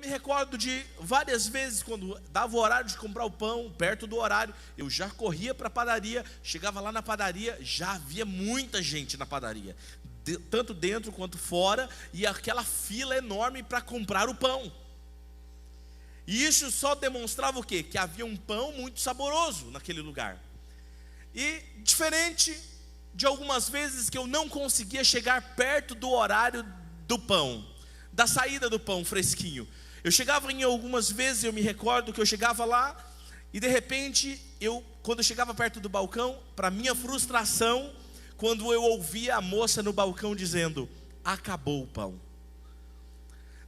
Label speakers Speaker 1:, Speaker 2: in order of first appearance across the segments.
Speaker 1: me recordo de várias vezes, quando dava o horário de comprar o pão, perto do horário, eu já corria para a padaria, chegava lá na padaria, já havia muita gente na padaria, tanto dentro quanto fora, e aquela fila enorme para comprar o pão. E isso só demonstrava o quê? Que havia um pão muito saboroso naquele lugar. E diferente de algumas vezes que eu não conseguia chegar perto do horário do pão, da saída do pão fresquinho. Eu chegava em algumas vezes, eu me recordo que eu chegava lá e de repente, quando eu chegava perto do balcão, para minha frustração, quando eu ouvia a moça no balcão dizendo: acabou o pão.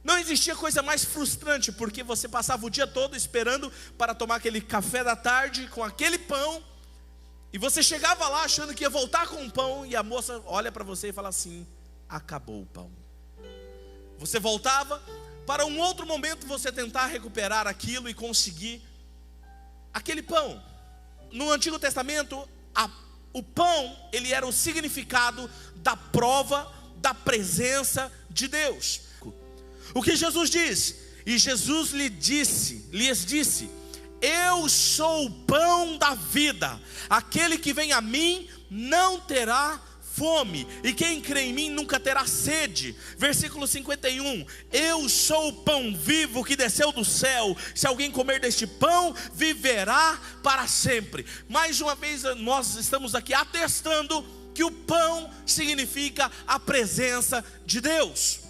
Speaker 1: Não existia coisa mais frustrante, porque você passava o dia todo esperando para tomar aquele café da tarde com aquele pão, e você chegava lá achando que ia voltar com o pão, e a moça olha para você e fala assim: acabou o pão. Você voltava para um outro momento, você tentar recuperar aquilo e conseguir aquele pão. No Antigo Testamento, o pão, ele era o significado da prova da presença de Deus. O que Jesus diz? E Jesus lhes disse: eu sou o pão da vida, aquele que vem a mim não terá fome, e quem crê em mim nunca terá sede. Versículo 51, eu sou o pão vivo que desceu do céu, se alguém comer deste pão, viverá para sempre. Mais uma vez nós estamos aqui atestando que o pão significa a presença de Deus.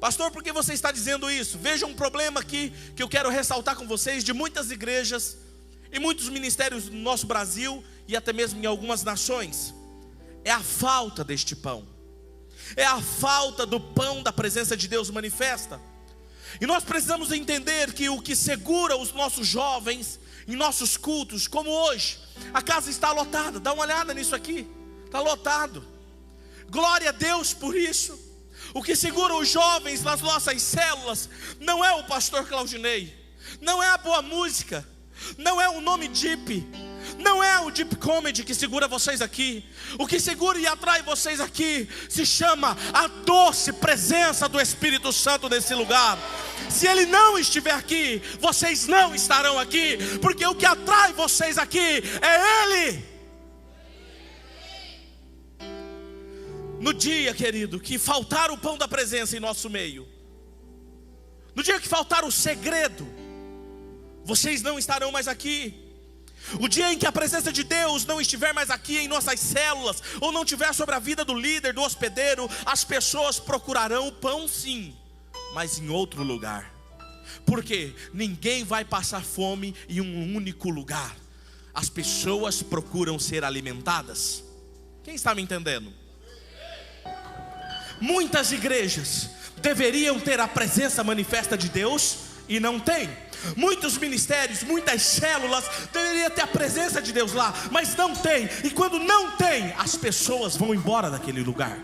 Speaker 1: Pastor, por que você está dizendo isso? Veja um problema aqui que eu quero ressaltar com vocês, de muitas igrejas e muitos ministérios no nosso Brasil e até mesmo em algumas nações. É a falta deste pão, é a falta do pão da presença de Deus manifesta. E nós precisamos entender que o que segura os nossos jovens em nossos cultos, como hoje, a casa está lotada. Dá uma olhada nisso aqui, está lotado. Glória a Deus por isso. O que segura os jovens nas nossas células não é o pastor Claudinei, não é a boa música, não é o nome Deep, não é o Deep Comedy que segura vocês aqui. O que segura e atrai vocês aqui se chama a doce presença do Espírito Santo nesse lugar. Se Ele não estiver aqui, vocês não estarão aqui, porque o que atrai vocês aqui é Ele. No dia, querido, que faltar o pão da presença em nosso meio, no dia que faltar o segredo, vocês não estarão mais aqui. O dia em que a presença de Deus não estiver mais aqui em nossas células, ou não estiver sobre a vida do líder, do hospedeiro, as pessoas procurarão o pão sim, mas em outro lugar. Porque ninguém vai passar fome em um único lugar. As pessoas procuram ser alimentadas. Quem está me entendendo? Muitas igrejas deveriam ter a presença manifesta de Deus e não tem. Muitos ministérios, muitas células deveriam ter a presença de Deus lá, mas não tem. E quando não tem, as pessoas vão embora daquele lugar.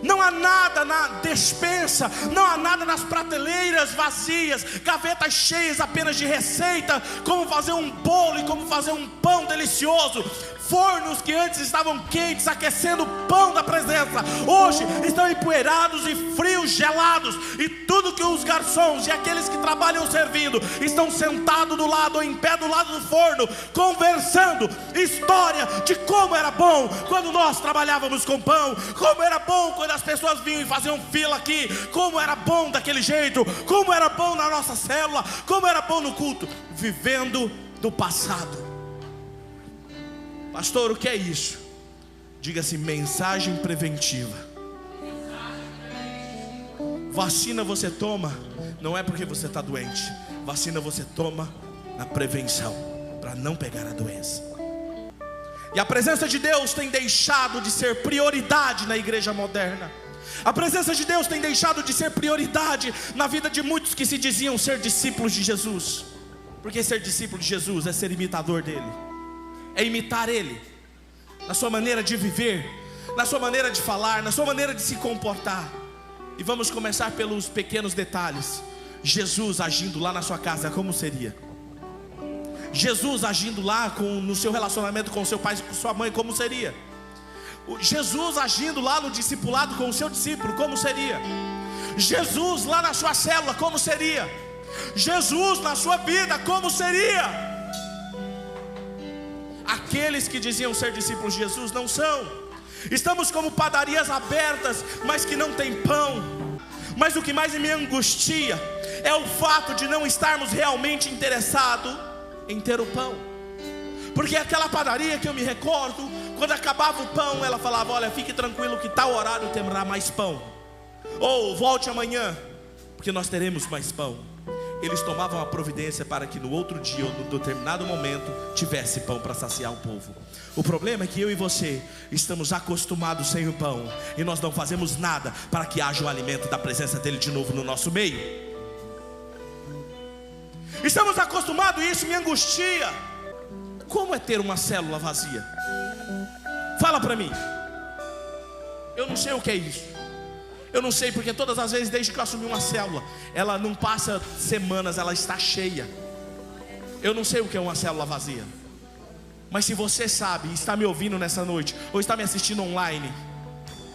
Speaker 1: Não há nada na despensa, não há nada nas prateleiras vazias, gavetas cheias apenas de receita, como fazer um bolo e como fazer um pão delicioso. Fornos que antes estavam quentes, aquecendo o pão da presença, hoje estão empoeirados e frios, gelados. E tudo que os garçons e aqueles que trabalham servindo estão sentados do lado ou em pé do lado do forno, conversando história de como era bom quando nós trabalhávamos com pão, como era bom quando as pessoas vinham e faziam fila aqui, como era bom daquele jeito, como era bom na nossa célula, como era bom no culto. Vivendo do passado. Pastor, o que é isso? Diga assim: mensagem preventiva. Vacina você toma, não é porque você está doente. Vacina você toma na prevenção, para não pegar a doença. E a presença de Deus tem deixado de ser prioridade na igreja moderna. A presença de Deus tem deixado de ser prioridade na vida de muitos que se diziam ser discípulos de Jesus. Porque ser discípulo de Jesus é ser imitador dele, é imitar Ele, na sua maneira de viver, na sua maneira de falar, na sua maneira de se comportar. E vamos começar pelos pequenos detalhes. Jesus agindo lá na sua casa, como seria? Jesus agindo lá no seu relacionamento com seu pai e com sua mãe, como seria? Jesus agindo lá no discipulado com o seu discípulo, como seria? Jesus lá na sua célula, como seria? Jesus na sua vida, como seria? Aqueles que diziam ser discípulos de Jesus não são. Estamos como padarias abertas, mas que não tem pão. Mas o que mais me angustia é o fato de não estarmos realmente interessados em ter o pão. Porque aquela padaria que eu me recordo, quando acabava o pão, ela falava: olha, fique tranquilo que tal horário terá mais pão, ou volte amanhã, porque nós teremos mais pão. Eles tomavam a providência para que no outro dia ou no determinado momento tivesse pão para saciar o povo. O problema é que eu e você estamos acostumados sem o pão, e nós não fazemos nada para que haja o alimento da presença dele de novo no nosso meio. Estamos acostumados, e isso me angustia. Como é ter uma célula vazia? Fala para mim. Eu não sei o que é isso. Eu não sei, porque todas as vezes desde que eu assumi uma célula, ela não passa semanas, ela está cheia. Eu não sei o que é uma célula vazia. Mas se você sabe, está me ouvindo nessa noite, ou está me assistindo online,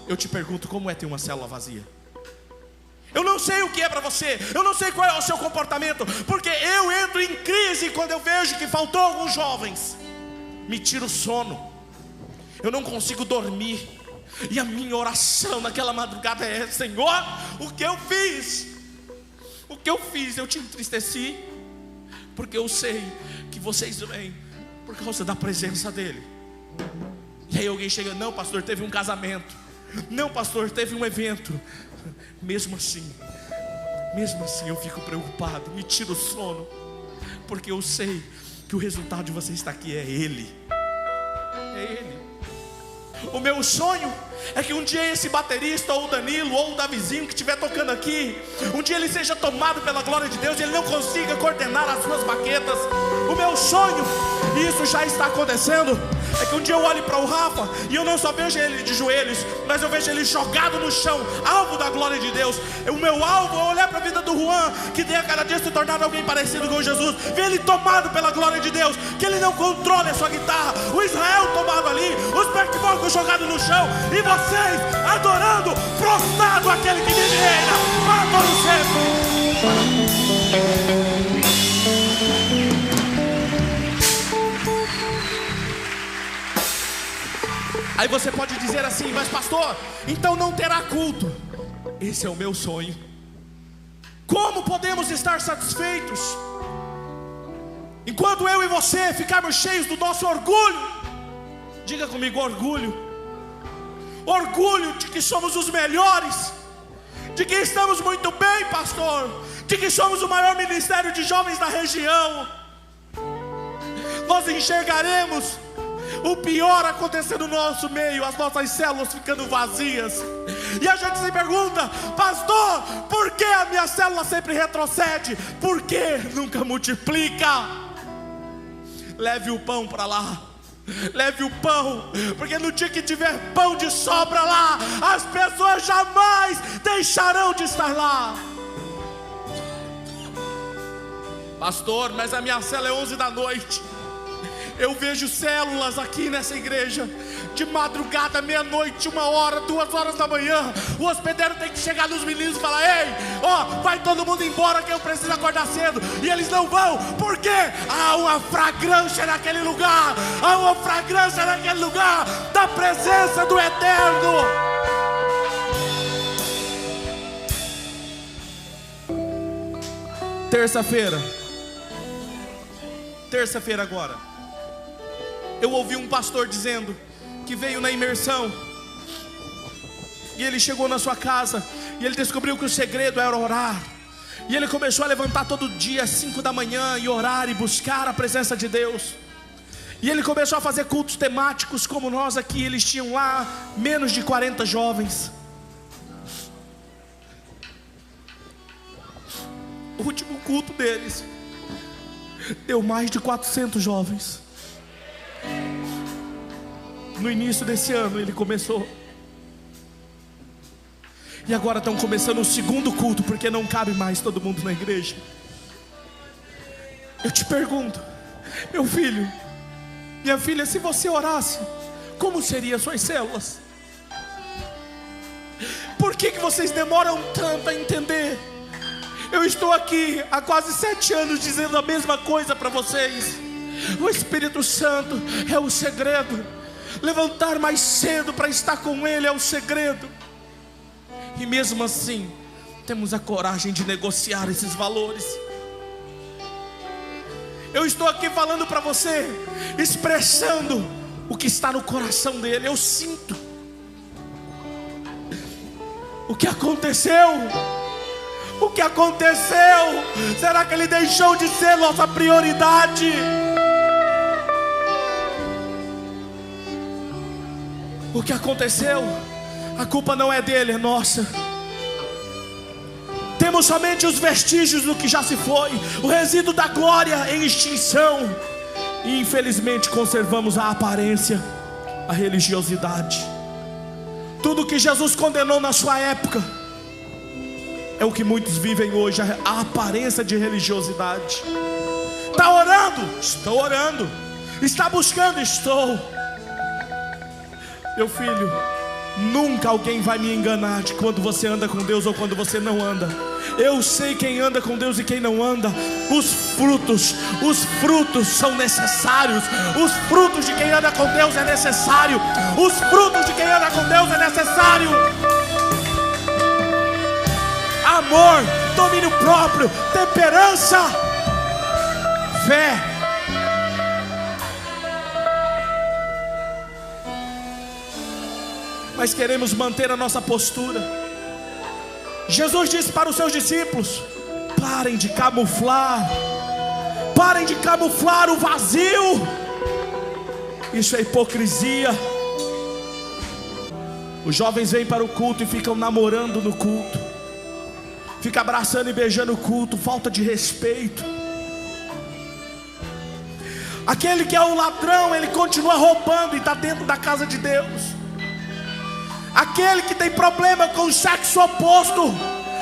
Speaker 1: eu te pergunto, como é ter uma célula vazia? Eu não sei o que é para você, eu não sei qual é o seu comportamento, porque eu entro em crise quando eu vejo que faltou alguns jovens. Me tira o sono, eu não consigo dormir. E a minha oração naquela madrugada é: Senhor, o que eu fiz? O que eu fiz? Eu te entristeci, porque eu sei que vocês vêm por causa da presença dele. E aí alguém chega: não, pastor, teve um casamento. Não, pastor, teve um evento. Mesmo assim eu fico preocupado, me tira o sono, porque eu sei que o resultado de você estar aqui é Ele. É Ele. O meu sonho é que um dia esse baterista, ou o Danilo, ou o Davizinho que estiver tocando aqui, um dia ele seja tomado pela glória de Deus e ele não consiga coordenar as suas baquetas. O meu sonho, e isso já está acontecendo, é que um dia eu olhe para o Rafa e eu não só vejo ele de joelhos, mas eu vejo ele jogado no chão, alvo da glória de Deus. O meu alvo é olhar para a vida do Juan, que tem a cada dia se tornar alguém parecido com Jesus, ver ele tomado pela glória de Deus, que ele não controle a sua guitarra, o Israel tomado ali, os backbocos jogados no chão, e vocês adorando, prostrado aquele que vive e reina para todo sempre. Aí você pode dizer assim: mas pastor, então não terá culto. Esse é o meu sonho. Como podemos estar satisfeitos enquanto eu e você ficarmos cheios do nosso orgulho? Diga comigo: orgulho. Orgulho de que somos os melhores, de que estamos muito bem, pastor, de que somos o maior ministério de jovens da região. Nós enxergaremos o pior acontecendo no nosso meio, as nossas células ficando vazias, e a gente se pergunta: pastor, por que a minha célula sempre retrocede? Por que nunca multiplica? Leve o pão para lá. Leve o pão, porque no dia que tiver pão de sobra lá, as pessoas jamais deixarão de estar lá. Pastor, mas a minha célula é 11 da noite. Eu vejo células aqui nessa igreja de madrugada, meia-noite, 1 hora, 2 horas da manhã. O hospedeiro tem que chegar nos meninos e falar: ei, vai todo mundo embora que eu preciso acordar cedo. E eles não vão, porque há uma fragrância naquele lugar. Há uma fragrância naquele lugar da presença do Eterno. Terça-feira agora, eu ouvi um pastor dizendo que veio na imersão, e ele chegou na sua casa, e ele descobriu que o segredo era orar. E ele começou a levantar todo dia às 5 da manhã e orar e buscar a presença de Deus. E ele começou a fazer cultos temáticos como nós aqui. Eles tinham lá menos de 40 jovens. O último culto deles deu mais de 400 jovens. No início desse ano ele começou, e agora estão começando o segundo culto, porque não cabe mais todo mundo na igreja. Eu te pergunto, meu filho, minha filha, se você orasse, como seriam suas células? Por
Speaker 2: Por que vocês demoram tanto a entender? Eu estou aqui há quase 7 anos dizendo a mesma coisa para vocês. O Espírito Santo é o segredo. Levantar mais cedo para estar com Ele é o segredo. E mesmo assim, temos a coragem de negociar esses valores. Eu estou aqui falando para você, expressando o que está no coração dele. Eu sinto. O que aconteceu? O que aconteceu? Será que ele deixou de ser nossa prioridade? O que aconteceu? A culpa não é dele, é nossa. Temos somente os vestígios do que já se foi, o resíduo da glória em extinção. E infelizmente conservamos a aparência, a religiosidade. Tudo que Jesus condenou na sua época é o que muitos vivem hoje, a aparência de religiosidade. Está orando? Estou orando. Está buscando? Estou. Meu filho, nunca alguém vai me enganar de quando você anda com Deus ou quando você não anda. Eu sei quem anda com Deus e quem não anda. Os frutos são necessários. Os frutos de quem anda com Deus é necessário. Os frutos de quem anda com Deus é necessário. Amor, domínio próprio, temperança, fé. Mas queremos manter a nossa postura. Jesus disse para os seus discípulos: parem de camuflar. Parem de camuflar o vazio. Isso é hipocrisia. Os jovens vêm para o culto e ficam namorando no culto. Fica abraçando e beijando o culto. Falta de respeito. Aquele que é o ladrão, ele continua roubando e está dentro da casa de Deus. Aquele que tem problema com o sexo oposto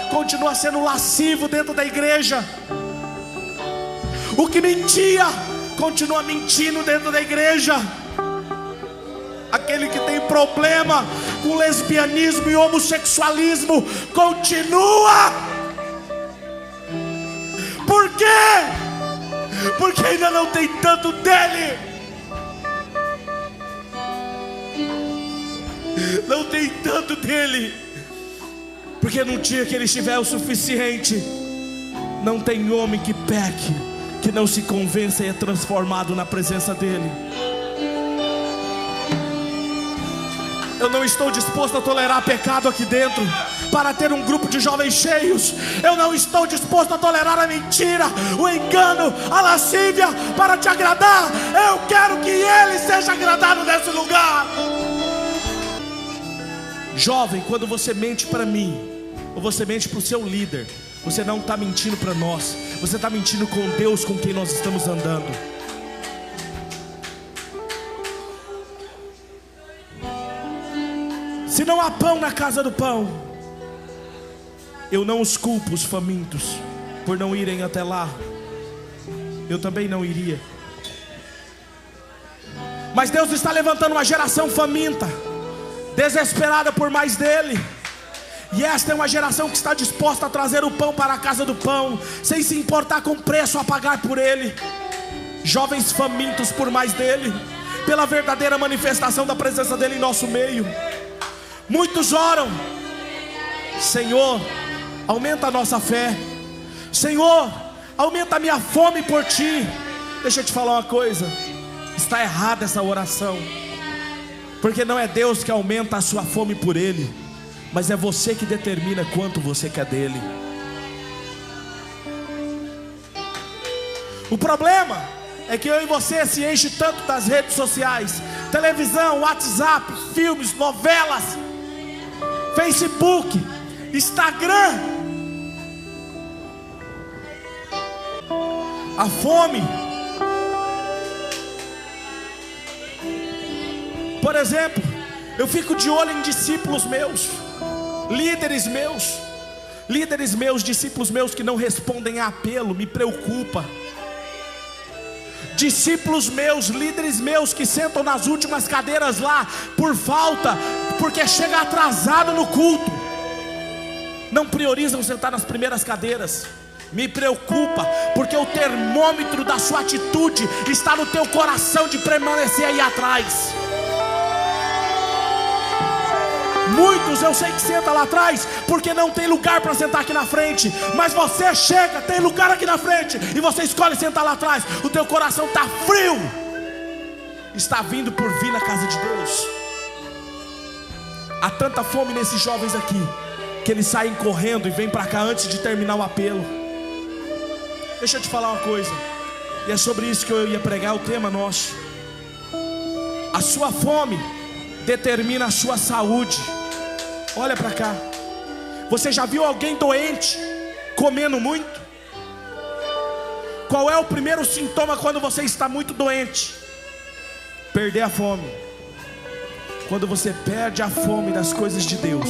Speaker 2: continua sendo lascivo dentro da igreja. O que mentia continua mentindo dentro da igreja. Aquele que tem problema com lesbianismo e homossexualismo continua. Por quê? Porque ainda não tem tanto dele. Não tem tanto dele. Porque no dia que ele estiver o suficiente, não tem homem que peque, que não se convença e é transformado na presença dele. Eu não estou disposto a tolerar pecado aqui dentro para ter um grupo de jovens cheios. Eu não estou disposto a tolerar a mentira, o engano, a lascívia para te agradar. Eu quero que ele seja agradado nesse lugar. Jovem, quando você mente para mim, ou você mente para o seu líder, você não está mentindo para nós. Você está mentindo com Deus, com quem nós estamos andando. Se não há pão na casa do pão, eu não os culpo, os famintos, por não irem até lá. Eu também não iria. Mas Deus está levantando uma geração faminta, desesperada por mais dele. E esta é uma geração que está disposta a trazer o pão para a casa do pão, sem se importar com o preço a pagar por ele. Jovens famintos por mais dele, pela verdadeira manifestação da presença dele em nosso meio. Muitos oram: Senhor, aumenta a nossa fé. Senhor, aumenta a minha fome por ti. Deixa eu te falar uma coisa: está errada essa oração. Porque não é Deus que aumenta a sua fome por ele, mas é você que determina quanto você quer dele. O problema é que eu e você se enche tanto das redes sociais, televisão, WhatsApp, filmes, novelas, Facebook, Instagram. A fome. Por exemplo, eu fico de olho em discípulos meus, líderes meus, discípulos meus que não respondem a apelo, me preocupa. Discípulos meus, líderes meus que sentam nas últimas cadeiras lá por falta, porque chega atrasado no culto. não priorizam sentar nas primeiras cadeiras. Me preocupa, porque o termômetro da sua atitude está no teu coração de permanecer aí atrás. Muitos eu sei que senta lá atrás porque não tem lugar para sentar aqui na frente. Mas você chega, tem lugar aqui na frente, e você escolhe sentar lá atrás. O teu coração está frio. Está vindo por vir na casa de Deus. Há tanta fome nesses jovens aqui que eles saem correndo e vêm para cá antes de terminar o apelo. Deixa eu te falar uma coisa, e é sobre isso que eu ia pregar, o tema nosso. A sua fome determina a sua saúde. Olha para cá. Você já viu alguém doente comendo muito? Qual é o primeiro sintoma quando você está muito doente? Perder a fome. Quando você perde a fome das coisas de Deus,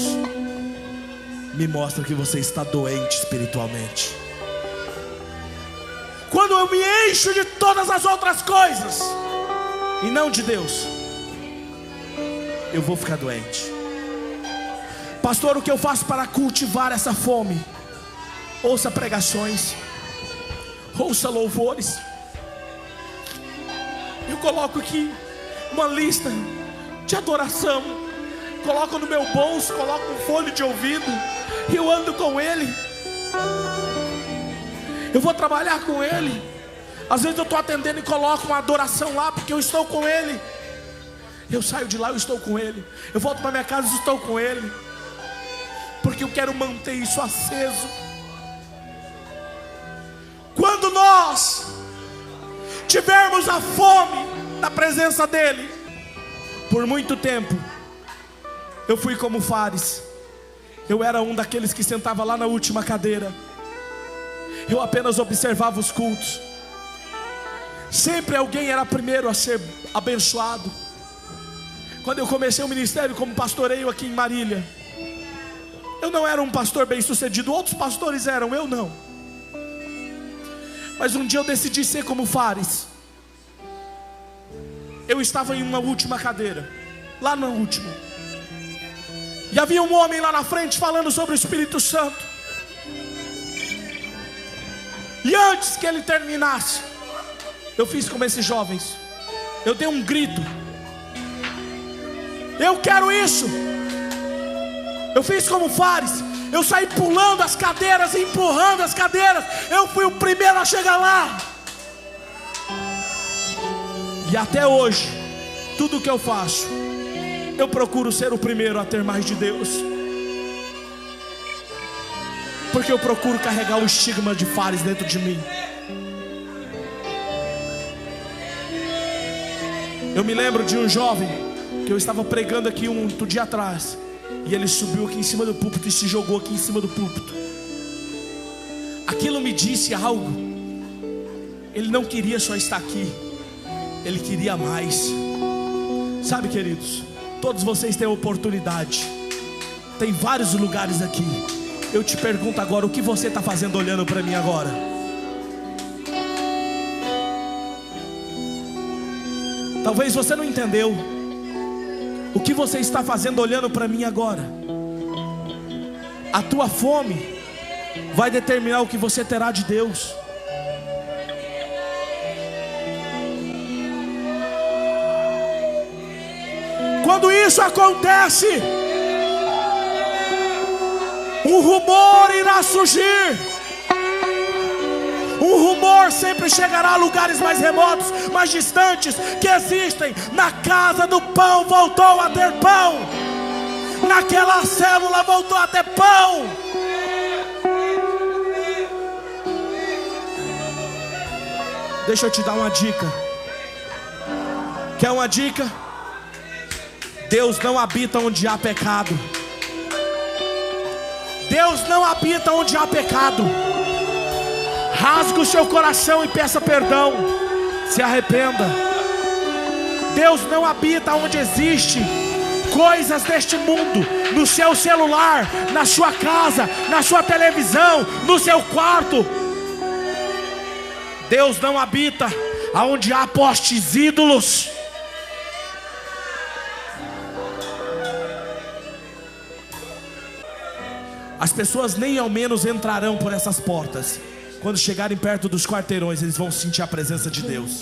Speaker 2: me mostra que você está doente espiritualmente. Quando eu me encho de todas as outras coisas e não de Deus, eu vou ficar doente. Pastor, o que eu faço para cultivar essa fome? Ouça pregações, ouça louvores. Eu coloco aqui uma lista de adoração, coloco no meu bolso, coloco um fone de ouvido, e eu ando com ele. Eu vou trabalhar com ele. Às vezes eu estou atendendo e coloco uma adoração lá, porque eu estou com ele. Eu saio de lá, eu estou com ele. Eu volto para minha casa, eu estou com ele, porque eu quero manter isso aceso. Quando nós tivermos a fome da presença dele, por muito tempo eu fui como Fares. Eu era um daqueles que sentava lá na última cadeira. Eu apenas observava os cultos. Sempre alguém era primeiro a ser abençoado. Quando eu comecei o ministério como pastoreio aqui em Marília, eu não era um pastor bem sucedido. Outros pastores eram, eu não. Mas um dia eu decidi ser como Fares. Eu estava em uma última cadeira, lá na última, e havia um homem lá na frente falando sobre o Espírito Santo. E antes que ele terminasse, eu fiz como esses jovens. Eu dei um grito: eu quero isso. Eu fiz como Fares. Eu saí pulando as cadeiras, empurrando as cadeiras. Eu fui o primeiro a chegar lá. E até hoje, tudo que eu faço, eu procuro ser o primeiro a ter mais de Deus, porque eu procuro carregar o estigma de Fares dentro de mim. Eu me lembro de um jovem que eu estava pregando aqui outro dia atrás, e ele subiu aqui em cima do púlpito e se jogou aqui em cima do púlpito. Aquilo me disse algo. Ele não queria só estar aqui, ele queria mais. Sabe, queridos, todos vocês têm oportunidade. Tem vários lugares aqui. Eu te pergunto agora, o que você está fazendo olhando para mim agora? Talvez você não entendeu. O que você está fazendo olhando para mim agora? A tua fome vai determinar o que você terá de Deus. Quando isso acontece, um rumor irá surgir. Um rumor sempre chegará a lugares mais remotos, mais distantes, que existem. Na casa do pão voltou a ter pão. Naquela célula voltou a ter pão. Deixa eu te dar uma dica. Quer uma dica? Deus não habita onde há pecado. Deus não habita onde há pecado. Rasgue o seu coração e peça perdão. Se arrependa. Deus não habita onde existe coisas deste mundo. No seu celular, na sua casa, na sua televisão, no seu quarto. Deus não habita onde há postes ídolos. As pessoas nem ao menos entrarão por essas portas. Quando chegarem perto dos quarteirões, eles vão sentir a presença de Deus.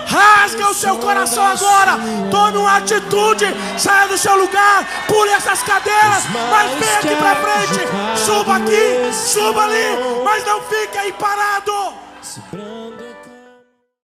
Speaker 2: Rasga o seu coração agora. Tome uma atitude. Saia do seu lugar. Pule essas cadeiras. Mas vem aqui pra frente. Suba aqui, suba ali. Mas não fique aí parado.